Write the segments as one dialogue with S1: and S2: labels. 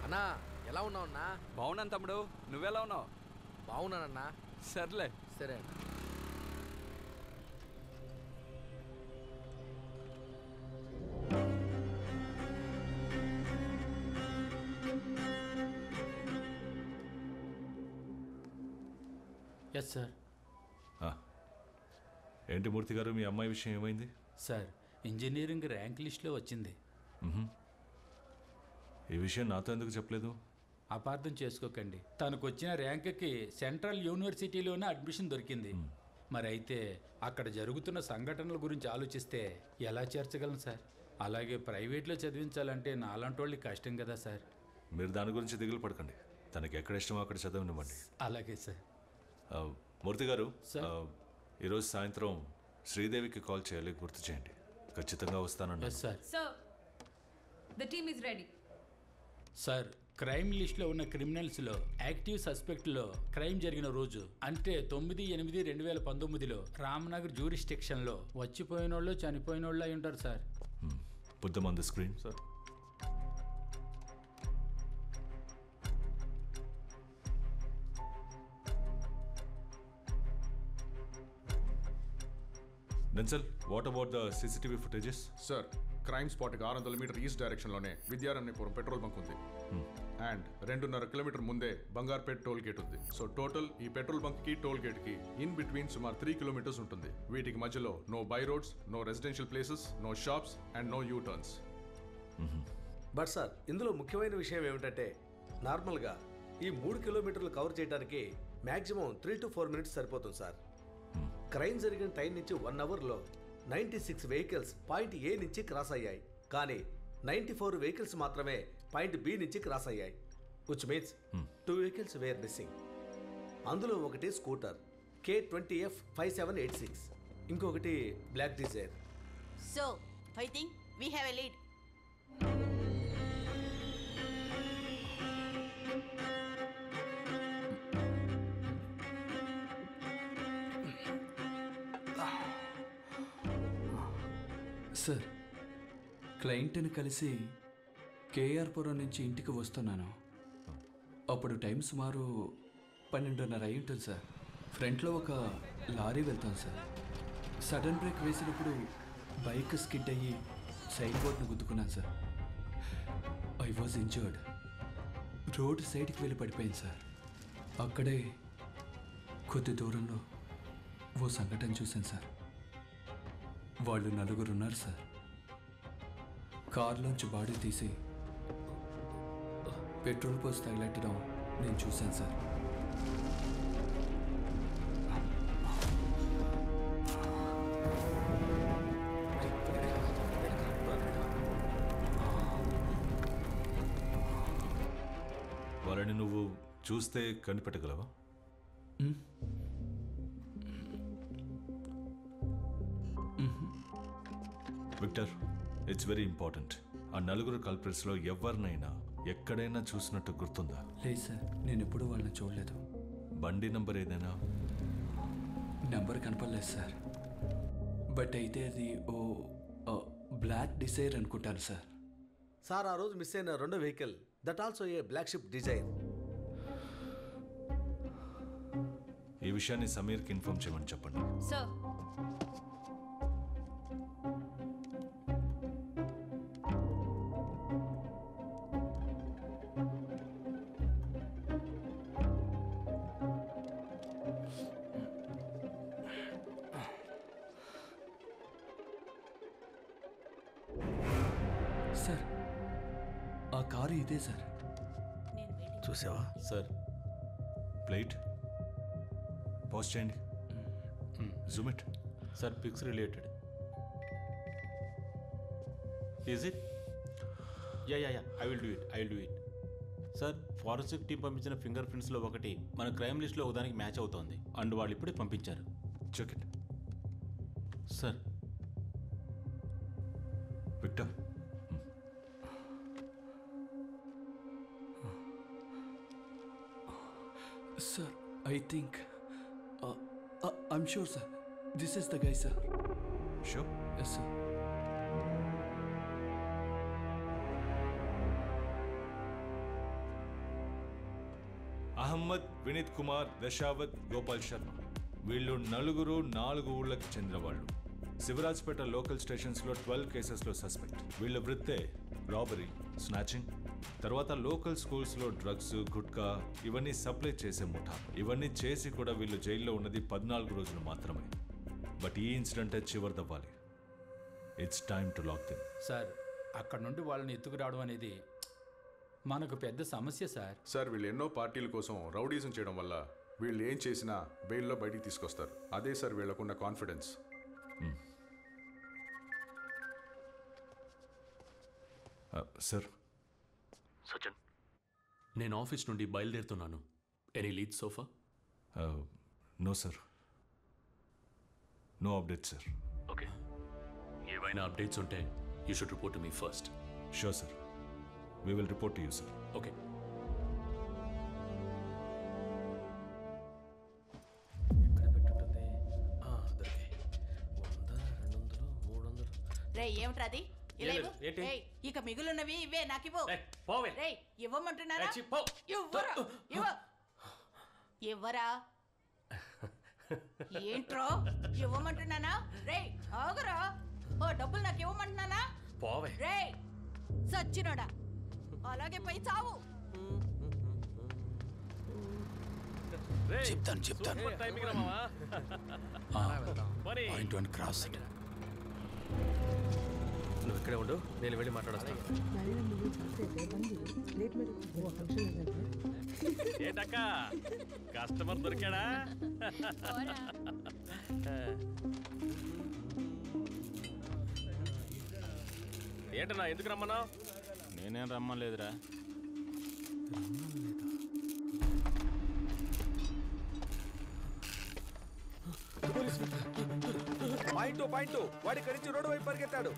S1: అన్నా ఎలా ఉన్నావు అన్నా?
S2: బాగున్నాను తమ్ముడు, నువ్వెలా ఉన్నావు?
S1: బాగున్నానన్నా.
S2: సర్లే.
S1: సరే అన్న.
S3: Yes sir.
S4: ఏంటి మూర్తి గారు, మీ అమ్మాయి విషయం ఏమైంది?
S3: సార్, ఇంజనీరింగ్ ర్యాంక్ లిస్ట్లో వచ్చింది.
S4: ఈ విషయం నాతో ఎందుకు చెప్పలేదు?
S3: అపార్థం చేసుకోకండి, తనకు వచ్చిన ర్యాంక్కి సెంట్రల్ యూనివర్సిటీలోనే అడ్మిషన్ దొరికింది. మరి అయితే అక్కడ జరుగుతున్న సంఘటనల గురించి ఆలోచిస్తే ఎలా చేర్చగలను సార్? అలాగే ప్రైవేట్లో చదివించాలంటే నాలాంటి వాళ్ళకి కష్టం కదా సార్.
S4: మీరు దాని గురించి దిగులు పడకండి, తనకి ఎక్కడ ఇష్టమో అక్కడ చదవనివ్వండి.
S3: అలాగే సార్.
S4: మూర్తి గారు, ఈరోజు సాయంత్రం శ్రీదేవికి కాల్ చేయాలి, గుర్తు చేయండి. ఖచ్చితంగా వస్తానన్నా.
S3: Sir.
S5: The team is ready.
S3: Sir, crime లిస్ట్లో ఉన్న క్రిమినల్స్లో యాక్టివ్ సస్పెక్ట్లో క్రైమ్ జరిగిన రోజు అంటే 9/8/2019లో రామ్నగర్ జ్యూరిస్డిక్షన్లో వచ్చిపోయిన వాళ్ళు చనిపోయిన వాళ్ళు అయి ఉంటారు sir.
S4: Put them on the screen.
S2: Sir.
S4: Denzel, what about the CCTV footages?
S6: Sir, crime స్పాట్కి 600 మీటర్ ఈస్ట్ డైరెక్షన్లోనే విద్యారణ్యపురం పెట్రోల్ బంక్ ఉంది. అండ్ 2.5 కిలోమీటర్ ముందే బంగార్పేట్ టోల్ గేట్ ఉంది. సో టోటల్ ఈ పెట్రోల్ బంక్కి టోల్ గేట్కి ఇన్ బిట్వీన్ సుమారు 3 కిలోమీటర్స్ ఉంటుంది. వీటికి మధ్యలో no by roads, no residential places, no shops and no U turns.
S1: But sir, ఇందులో ముఖ్యమైన విషయం ఏమిటంటే నార్మల్గా ఈ 3 కిలోమీటర్లు కవర్ చేయడానికి మ్యాక్సిమం 3 to 4 minutes సరిపోతుంది సార్. క్రైమ్ జరిగిన టైం నుంచి 1 అవర్లో 96 వెహికల్స్ పాయింట్ ఏ నుంచి క్రాస్ అయ్యాయి, కానీ 94 వెహికల్స్ మాత్రమే పాయింట్ బి నుంచి క్రాస్ అయ్యాయి. Which means 2 vehicles were missing. అందులో ఒకటి స్కూటర్ K20F 5786, ఇంకొకటి black Dzire.
S7: So I think we have a lead.
S8: Sir, క్లయింట్ని కలిసి కేఆర్పురం నుంచి ఇంటికి వస్తున్నాను. అప్పుడు టైం సుమారు 12:30 అయి ఉంటుంది సార్. ఫ్రంట్లో ఒక లారీ వెళ్తాను సార్. సడన్ బ్రేక్ వేసినప్పుడు బైక్ స్కిడ్ అయ్యి సైడ్ బోర్డ్ను గుద్దుకున్నాను సార్. I was injured. రోడ్ సైడ్కి వెళ్ళి పడిపోయింది సార్. అక్కడే కొద్ది దూరంలో ఓ సంఘటన చూశాను సార్. వాళ్ళు 4 ఉన్నారు సార్. కార్లోంచి బాడీ తీసి పెట్రోల్ పోసి తగిలెట్టడం నేను చూశాను సార్.
S4: వాళ్ళని నువ్వు చూస్తే కనిపెట్టగలవా? Victor, it's very important. ఆ 4 కల్ప్రిట్స్లో ఎవరినైనా ఎక్కడైనా చూసినట్టు గుర్తుందా?
S8: లేదు సార్, నేను ఎప్పుడూ వాళ్ళని చూడలేదు.
S4: బండి నంబర్ ఏదైనా?
S8: నెంబర్ కనపడలేదు సార్. బట్ అయితే అది ఓ బ్లాక్ డిజైర్ అనుకుంటాను సార్.
S1: సార్, ఆ రోజు మిస్ అయిన 2వ vehicle that also a black ship Dzire.
S4: ఈ విషయాన్ని సమీర్కి ఇన్ఫార్మ్ చేయమని చెప్పండి.
S5: సార్,
S8: సార్, ఆ కారు ఇదే సార్.
S1: చూసావా
S2: సార్?
S4: ప్లేట్ పాజ్ చేయండి. Zoom it.
S2: Sir, pics related. Is it? Yeah, I will do it. Sir, forensic team పంపించిన ఫింగర్ ప్రింట్స్లో ఒకటి మన క్రైమ్ లిస్ట్లో ఒకదానికి మ్యాచ్ అవుతోంది. అండ్ వాళ్ళు ఇప్పుడే పంపించారు.
S4: Check it.
S2: Sir.
S4: Victor,
S8: sir, I think I'm sure sir, this is the guy sir.
S4: Sure?
S8: Yes sir.
S4: Ahmed, Vineet Kumar, Dashavath, Gopal Sharma. వీళ్ళు నలుగురు 4 ఊళ్ళకి చెందిన వాళ్ళు. శివరాజ్పేట లోకల్ స్టేషన్స్లో 12 కేసెస్లో సస్పెక్ట్. వీళ్ళ వృత్తే రాబరీ, స్నాచింగ్, తర్వాత లోకల్ స్కూల్స్లో డ్రగ్స్, గుట్కా ఇవన్నీ సప్లై చేసే ముఠా. ఇవన్నీ చేసి కూడా వీళ్ళు జైల్లో ఉన్నది 14 రోజులు మాత్రమే. బట్ ఈ ఇన్సిడెంటే చివరిదవ్వాలి. It's time to lock them.
S3: Sir అక్కడ నుండి వాళ్ళని ఎత్తుకురావడం అనేది మనకు పెద్ద సమస్య సార్.
S6: సార్ వీళ్ళు ఎన్నో పార్టీల కోసం రౌడీజం చేయడం వల్ల వీళ్ళు ఏం చేసినా బెయిల్లో బయటికి తీసుకొస్తారు. అదే సార్ వీళ్ళకున్న కాన్ఫిడెన్స్.
S4: సార్,
S9: సచిన్, నేను ఆఫీస్ నుండి బయలుదేరుతున్నాను. Any lead so far?
S4: No sir, no update sir.
S9: Okay, ఏవైనా అప్డేట్స్ ఉంటే you should report to me first.
S4: Sure sir, we will report to you sir.
S9: Okay.
S7: రే ఏమిట్రాది? ఇలా ఇవ్వు. ఏయ్, ఇక మిగులున్నవి ఇవే నాకివ్వు. రేయ్ ఇవ్వమంటున్నారా? ఇవ్వరా? ఇవ్వరా? ఏంట్రో ఇవ్వమంటున్నానా? రేయ్ ఆగురా. ఓ డబ్బులు నాకు ఇవ్వమంటున్నానా? రేయ్ సచ్చినోడా, అలాగే పై చావు.
S3: చెప్తాను పాయింట్ వన్ క్రాస్.
S1: నువ్వు ఇక్కడే ఉండు, నేను వెళ్ళి మాట్లాడొస్తాను.
S10: ఏంటక్క కస్టమర్ దొరికాడా? ఏంటన్నా ఎందుకు రమ్మన్నావు?
S2: నేనేం రమ్మలేదురా.
S1: పాయింట్ వాడి ఇక్కడి నుంచి రోడ్డు వైపు పరిగెత్తాడు.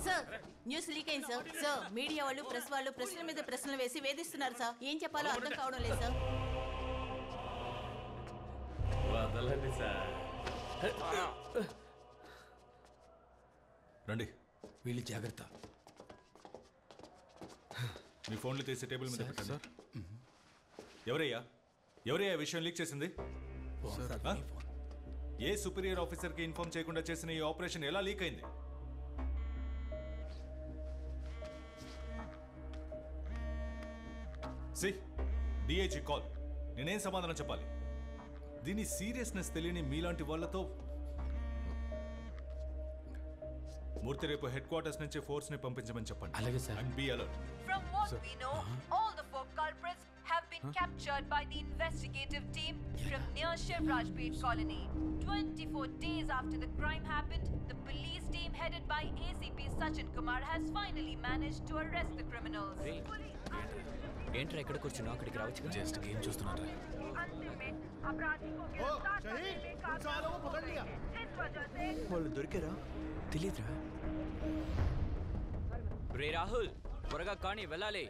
S7: సార్ న్యూస్ లీక్ అయింది సార్. సార్ మీడియా వాళ్ళు, ప్రెస్ వాళ్ళు ప్రశ్నల మీద ప్రశ్నలు వేసి వేధిస్తున్నారు సార్. ఏం చెప్పాలో అర్థం కావడం లేదు సార్.
S10: వదలండి సార్.
S4: రండి,
S3: వీళ్ళు జాగ్రత్త.
S4: మీ ఫోన్లు తీసి టేబుల్ మీద పెట్టండి. ఎవరయ్యా విషయం లీక్ చేసింది? ఆ? ఏ సుపీరియర్ ఆఫీసర్కి ఇన్ఫార్మ్ చేయకుండా చేసిన ఈ ఆపరేషన్ ఎలా లీక్ అయింది? DIG call. నేనేం సమాధానం చెప్పాలి? దీని సీరియస్నెస్ తెలియని మీలాంటి వాళ్ళతో మూర్తి రేపు హెడ్ క్వార్టర్స్ నుంచి ఫోర్స్ ని పంపించమని చెప్పండి.
S3: అలాగే sir.
S4: And be alert.
S5: From what we know, all the 4 culprits have been captured by the investigative team from near Shivrajpet colony. 24 days after the crime happened, the police team headed by ACP Sachin Kumar has finally managed to arrest the criminals.
S8: ఏంట్రా ఎక్కడ కూర్చున్నావు? అక్కడికి రావచ్చు.
S9: Just game చూస్తున్నారా?
S11: వాళ్ళు దొరికారా? తెలీదురా.
S12: రే రాహుల్, త్వరగా కానీ వెళ్ళాలి.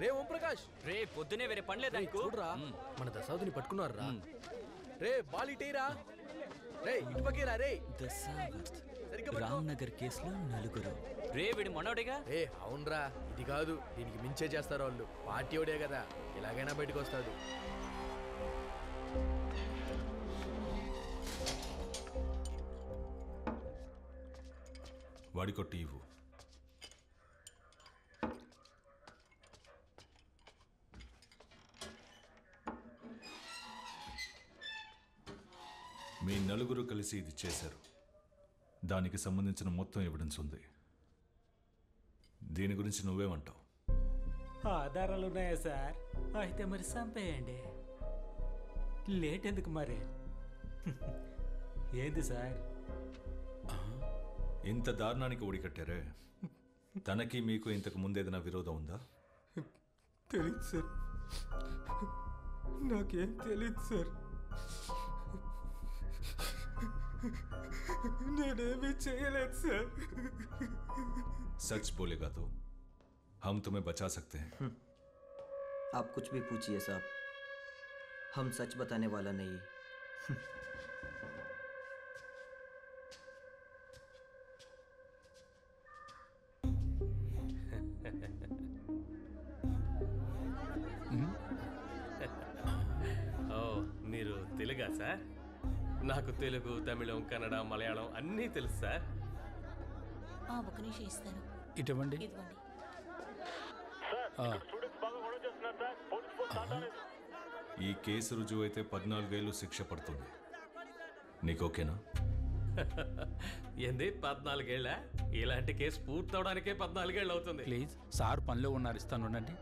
S11: రే ఓం ప్రకాష్,
S12: రే పొద్దునే వేరే పనిలేదా నీకు?
S11: చూడరా మన దశావతిని పట్టుకున్నారా? రే బాలిటేరా, రే ఇటు పక్కేరా. రే
S13: దశావత్ రామ్నగర్ కేసులో 4.
S12: రే వీడి మనోడిగా.
S11: రే అవునరా, ఇది కాదు దీనికి మించే చేస్తారు వాళ్ళు. పార్టీ ఓడే కదా, ఎలాగైనా బయటకు వస్తాడు.
S4: వాడి కొట్టి ఇవ్వు. మీ నలుగురు కలిసి ఇది చేశారు. దానికి సంబంధించిన మొత్తం ఎవిడెన్స్ ఉంది. దీని గురించి నువ్వేమంటావు?
S14: ఆధారాలు ఉన్నాయా సార్? అయితే మరి చంపేయండి. లేట్ ఎందుకు మరి? ఏంది సార్
S4: ఇంత దారుణానికి ఒడికట్టారే? తనకి మీకు ఇంతకు ముందేదైనా విరోధం ఉందా?
S14: తెలీదు సార్, నాకేం తెలీదు సార్. నేనేమీ చేయలేదు సార్.
S4: सच बोलेगा तो हम तुम्हें बचा सकते हैं.
S15: आप कुछ भी पूछिए साहब, हम सच बताने वाला नहीं.
S10: ఓ మీరు తెలుగా సార్? నాకు తెలుగు, తమిళం, కన్నడ, మలయాళం అన్నీ తెలుసు సార్.
S7: ఒక నిమిషం ఇస్తాను.
S3: ఇటువంటి
S7: ఇదిగోండి.
S4: ఈ కేసు రుజువు అయితే 14 ఏళ్ళు శిక్ష పడుతుంది. నీకు ఓకేనా?
S10: ఏంది 14 ఏళ్ళ? ఇలాంటి కేసు పూర్తవడానికే 14 ఏళ్ళు అవుతుంది.
S3: ప్లీజ్ సార్ పనిలో ఉన్నారు, ఇస్తాను ఉండండి.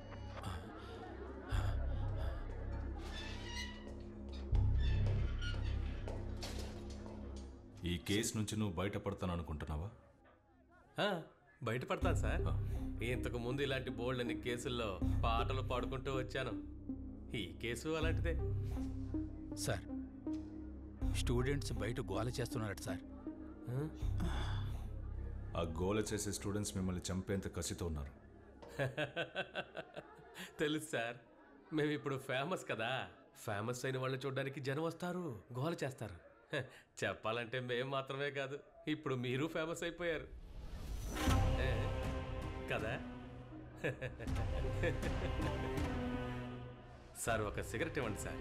S4: ఈ కేసు నుంచి నువ్వు బయటపడతాను అనుకుంటున్నావా?
S10: బయటపడతాను సార్. ఇంతకు ముందు ఇలాంటి బోల్డ్ కేసుల్లో పాటలు పాడుకుంటూ వచ్చాను. ఈ కేసు అలాంటిదే.
S3: సార్ స్టూడెంట్స్ బయట గోల చేస్తున్నారట సార్.
S4: ఆ గోల చేసే స్టూడెంట్స్ మిమ్మల్ని చంపేంత కసితో ఉన్నారు.
S10: తెలుసు సార్, మేము ఇప్పుడు ఫేమస్ కదా. ఫేమస్ అయిన వాళ్ళని చూడడానికి జనం వస్తారు, గోల చేస్తారు. చెప్పాలంటే మేము మాత్రమే కాదు, ఇప్పుడు మీరు ఫేమస్ అయిపోయారు కదా. సార్ ఒక సిగరెట్ ఇవ్వండి సార్.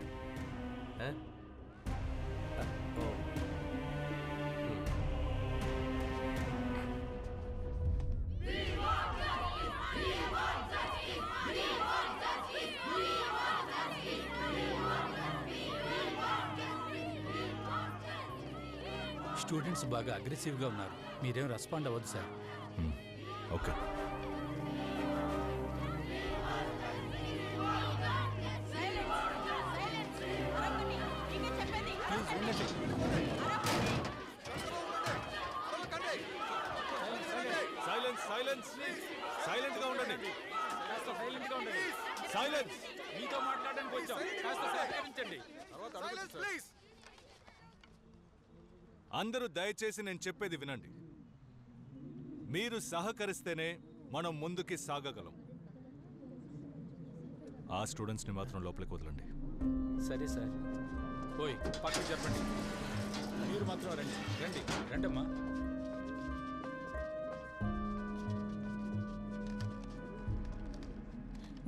S3: స్టూడెంట్స్ బాగా అగ్రెసివ్గా ఉన్నారు, మీరేం రెస్పాండ్ అవ్వద్దు sir.
S4: Okay. Silence silence silent గా ఉండండి.
S3: సైలెంట్గా ఉండండి.
S4: సైలెన్స్.
S3: మీతో మాట్లాడడానికి వచ్చాం, కాస్త సహకరించండి.
S4: అందరూ దయచేసి నేను చెప్పేది వినండి. మీరు సహకరిస్తేనే మనం ముందుకి సాగగలం. ఆ స్టూడెంట్స్ని మాత్రం లోపలికి వదలండి.
S3: సరే సార్. ఓయ్ పక్కకు చెప్పండి. మీరు మాత్రం రండి రండి రండమ్మా.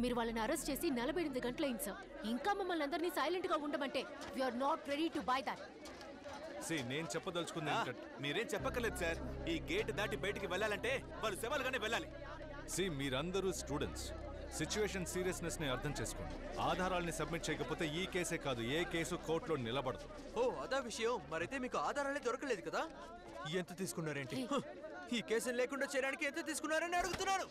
S16: మీరు వాళ్ళని అరెస్ట్ చేసి 48 గంటలైంది సార్. ఇంకా మమ్మల్ని అందరినీ సైలెంట్ గా ఉండమంటే we are not ready to buy that.
S4: నేను చెప్పదలుచుకుంది
S17: మీరేం చెప్పక్కర్లేదు సార్. ఈ గేట్ దాటి బయటికి వెళ్ళాలంటే వాళ్ళు శవాలుగానే వెళ్ళాలి.
S4: మీరందరూ స్టూడెంట్స్, సిచ్యువేషన్ సీరియస్నెస్ ని అర్థం చేసుకోండి. ఆధారాలని సబ్మిట్ చేయకపోతే ఈ కేసే కాదు ఏ కేసు కోర్టులో నిలబడదు.
S11: ఓ అదా విషయం. మరైతే మీకు ఆధారాలే దొరకలేదు కదా? ఎంత తీసుకున్నారేంటి? ఈ కేసుని లేకుండా చేయడానికి ఎంత తీసుకున్నారని అడుగుతున్నాను.